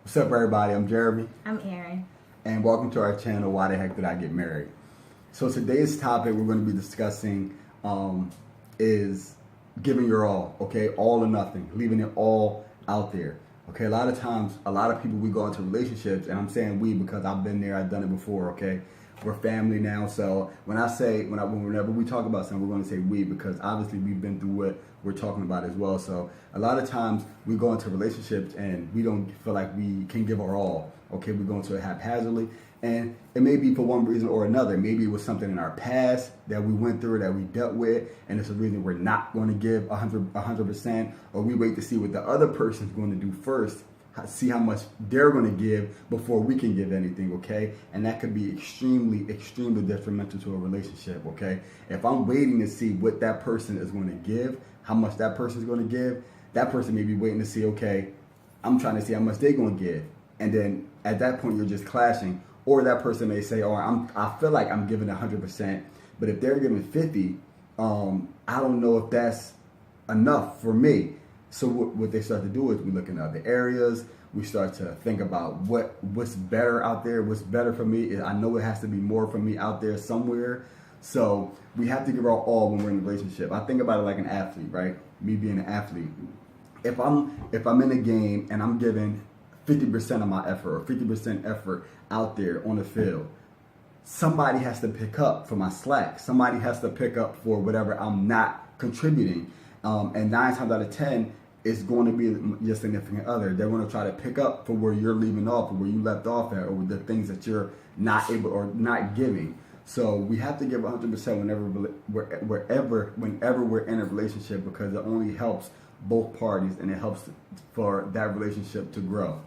What's up, everybody? I'm Jeremy, I'm Erin. and welcome to our channel, Why the Heck Did I Get Married? So today's topic we're going to be discussing is giving your all, okay? All or nothing, leaving it all out there, okay? A lot of times, a lot of people, we go into relationships, and I'm saying we because I've been there, I've done it before, okay? We're family now, so whenever we talk about something, we're going to say we because obviously we've been through what we're talking about as well. So a lot of times we go into relationships and we don't feel like we can give our all. Okay, we go into it haphazardly, and it may be for one reason or another. Maybe it was something in our past that we went through that we dealt with, and it's a reason we're not going to give 100%, or we wait to see what the other person's going to do first, see how much they're going to give before we can give anything, okay? And that could be extremely detrimental to a relationship, okay? If I'm waiting to see what that person is going to give, how much that person is going to give, that person may be waiting to see, okay, I'm trying to see how much they're going to give. And then at that point, you're just clashing. Or that person may say, oh, I feel like I'm giving 100%, but if they're giving 50, I don't know if that's enough for me. So what they start to do is we look in other areas. We start to think about what's better out there, what's better for me. I know it has to be more for me out there somewhere. So we have to give our all when we're in a relationship. I think about it like an athlete, right? Me being an athlete. If I'm in a game and I'm giving 50% of my effort or 50% effort out there on the field, somebody has to pick up for my slack. Somebody has to pick up for whatever I'm not contributing. And 9 times out of 10, it's going to be your significant other. They're going to try to pick up for where you're leaving off or where you left off at, or the things that you're not able or not giving. So we have to give 100% whenever we're in a relationship, because it only helps both parties and it helps for that relationship to grow.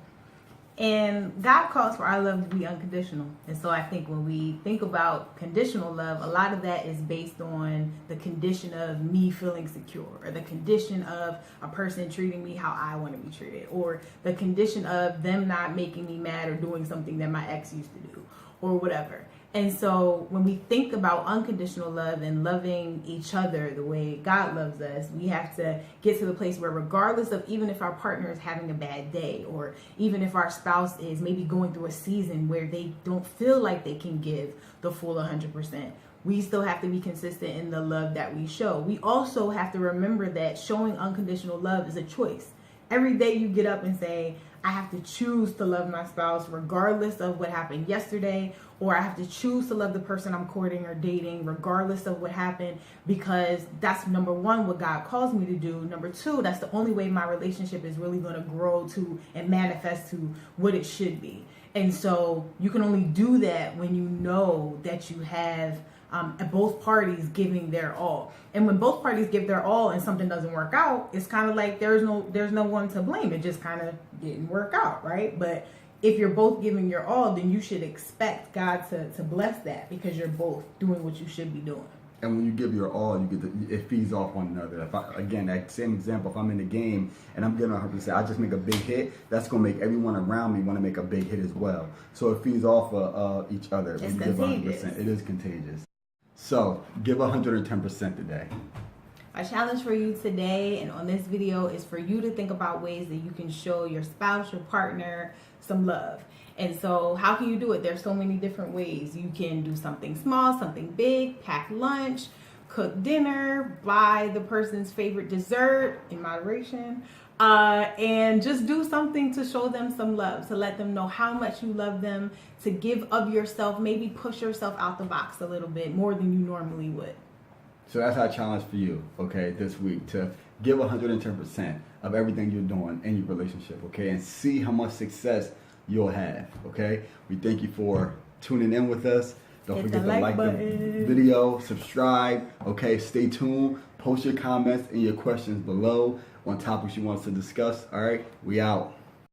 And God calls for our love to be unconditional. And so I think when we think about conditional love, a lot of that is based on the condition of me feeling secure, or the condition of a person treating me how I want to be treated, or the condition of them not making me mad or doing something that my ex used to do, or whatever. And so when we think about unconditional love and loving each other the way God loves us, we have to get to the place where, regardless of, even if our partner is having a bad day, or even if our spouse is maybe going through a season where they don't feel like they can give the full 100%, we still have to be consistent in the love that we show. We also have to remember that showing unconditional love is a choice. Every day you get up and say, I have to choose to love my spouse regardless of what happened yesterday, or I have to choose to love the person I'm courting or dating regardless of what happened, because that's, number one, what God calls me to do. Number two, that's the only way my relationship is really going to grow to and manifest to what it should be. And so you can only do that when you know that you have both parties giving their all. And when both parties give their all and something doesn't work out, it's kind of like there's no one to blame. It just kind of didn't work out, right? But if you're both giving your all, then you should expect God to bless that, because you're both doing what you should be doing. And when you give your all, it feeds off one another. Again, that same example, if I'm in the game and I'm giving 100%, I just make a big hit, that's going to make everyone around me want to make a big hit as well. So it feeds off of each other. It's contagious. It is contagious. So give 110% today. Our challenge for you today and on this video is for you to think about ways that you can show your spouse, your partner, some love. And so how can you do it? There's so many different ways. You can do something small, something big, pack lunch, cook dinner, buy the person's favorite dessert in moderation, and just do something to show them some love, to let them know how much you love them, to give of yourself, maybe push yourself out the box a little bit more than you normally would. So that's our challenge for you, okay, this week, to give 110% of everything you're doing in your relationship, okay, and see how much success you'll have, okay? We thank you for tuning in with us. Don't forget to like the video, subscribe, okay? Stay tuned. Post your comments and your questions below on topics you want us to discuss, all right? We out.